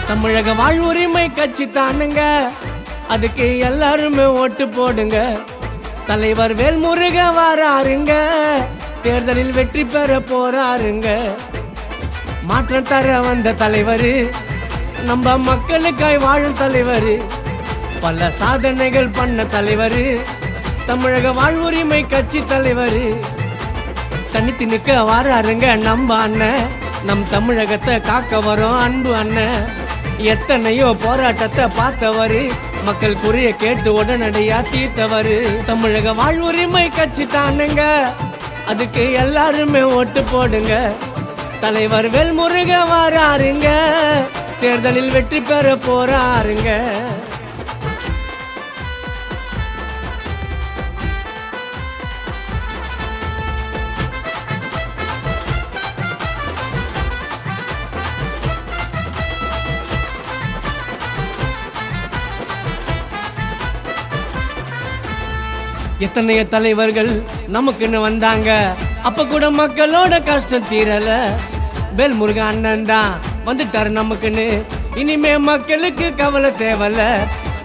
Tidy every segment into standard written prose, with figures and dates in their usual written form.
தமிழக வாழ்வுரிமை கட்சி தானுங்க, அதுக்கு எல்லாருமே ஓட்டு போடுங்க. தலைவர் வேல்முருக வராருங்க, தேர்தலில் வெற்றி பெற போறாருங்க. மாற்றம் தர வந்த தலைவர், நம்ம மக்களுக்காய் வாழும் தலைவர், பல சாதனைகள் பண்ண தலைவர், தமிழக வாழ்வுரிமை கட்சி தலைவர். தனித்து நிற்க வராருங்க நம்ம அண்ணன், நம் தமிழகத்தை காக்க வரும் அன்பு அண்ணன். எத்தனையோ போராட்டத்தை பார்த்தவர், மக்கள் குறிய கேட்டு உடனடியா தீர்த்தவர். தமிழக வாழ்வுரிமை கட்சி தானுங்க, அதுக்கு எல்லாருமே ஓட்டு போடுங்க. தலைவர் வேல்முருக வராருங்க, தேர்தலில் வெற்றி பெற போறாருங்க. எத்தனைய தலைவர்கள் நமக்குன்னு வந்தாங்க, அப்ப கூட மக்களோட கஷ்டம் தீரல. வேல்முருக அண்ணன் தான் வந்துட்டாரு நமக்குன்னு, இனிமே மக்களுக்கு கவலை தேவல.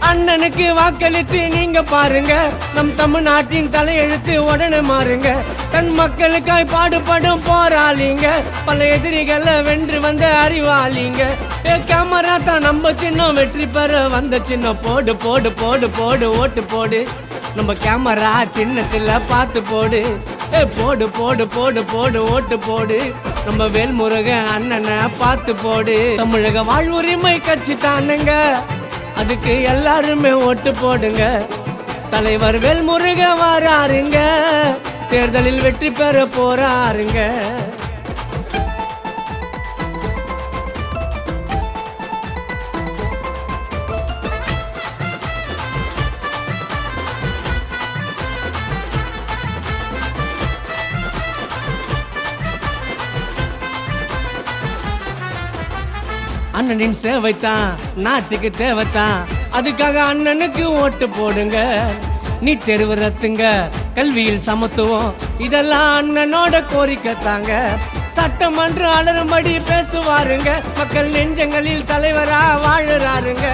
அண்ணனுக்கு வாக்களித்து நீங்க பாருங்க, நம் தமிழ்நாட்டின் தலையெழுத்து உடனே மாறுங்க. தன் மக்களுக்காய் பாடுபடும் போராளிங்க, பல எதிரிகளை வென்று வந்த அறிவாளிங்க. கேமரா தான் நம்ம சின்னம், வெற்றி பெற வந்த சின்னம். போடு போடு போடு போடு ஓட்டு போடு, நம்ம கேமரா சின்னத்துல பார்த்து போடு. போடு போடு போடு போடு ஓட்டு போடு, நம்ம வேல்முருக அண்ணனை பார்த்து போடு. தமிழக வாழ்வுரிமை கட்சி தானுங்க, அதுக்கு எல்லாருமே ஓட்டு போடுங்க. தலைவர் வேல்முருக வராருங்க, தேர்தலில் வெற்றி பெற போறாருங்க. அண்ணனின் சேவைத்தான் நாட்டுக்கு தேவைத்தான், அதுக்காக அண்ணனுக்கு ஓட்டு போடுங்க. நீ தெருவு ரத்துங்க, கல்வியில் சமத்துவம், இதெல்லாம் அண்ணனோட கோரிக்கை தாங்க. சட்டமன்ற அலறும்படி பேசுவாருங்க, மக்கள் நெஞ்சங்களில் தலைவரா வாழுறாருங்க.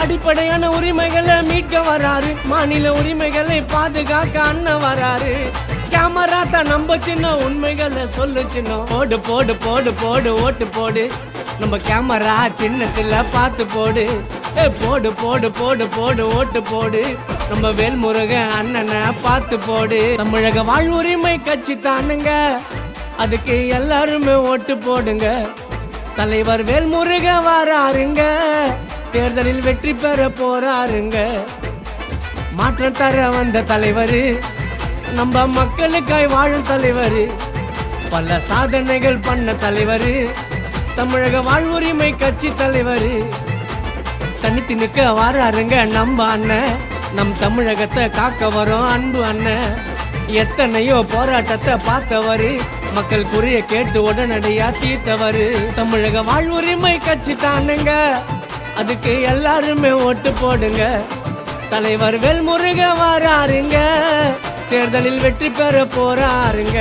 அடிப்படையான உரிமைகளை மீட்க வராரு, மாநில உரிமைகளை பாதுகாக்க அண்ணன் வராரு. கேமரா தான் நம்ம சின்ன, உண்மைகளை சொல்லு சின்ன. போடு போடு போடு போடு ஓட்டு போடு, நம்ம கேமரா சின்னத்துல பார்த்து போடு. போடு போடு போடு போடு ஓட்டு போடு, நம்ம வேல்முருக அண்ணனை பார்த்து போடு. தமிழக வாழ்வுரிமை கட்சி தானுங்க, அதுக்கு எல்லாருமே ஓட்டு போடுங்க. தலைவர் வேல்முருக வராருங்க, தேர்தலில் வெற்றி பெற போறாருங்க. மாற்றம் தர வந்த தலைவர், நம்ம மக்களுக்காய் வாழும் தலைவர், பல சாதனைகள் பண்ண தலைவர், தமிழக வாழ்வுரிமை கட்சி தலைவர். தனித்து நிற்க வராருங்க நம்ம அண்ணன், நம் தமிழகத்தை காக்க வரும் அன்பு அண்ணன். எத்தனையோ போராட்டத்தை பார்த்தவர், மக்கள் குறிய கேட்டு உடனடியா தீர்த்தவர். தமிழக வாழ்வுரிமை கட்சி தானுங்க, அதுக்கு எல்லாருமே ஓட்டு போடுங்க. தலைவர் வேல்முருக வராருங்க, தேர்தலில் வெற்றி பெற போறாருங்க.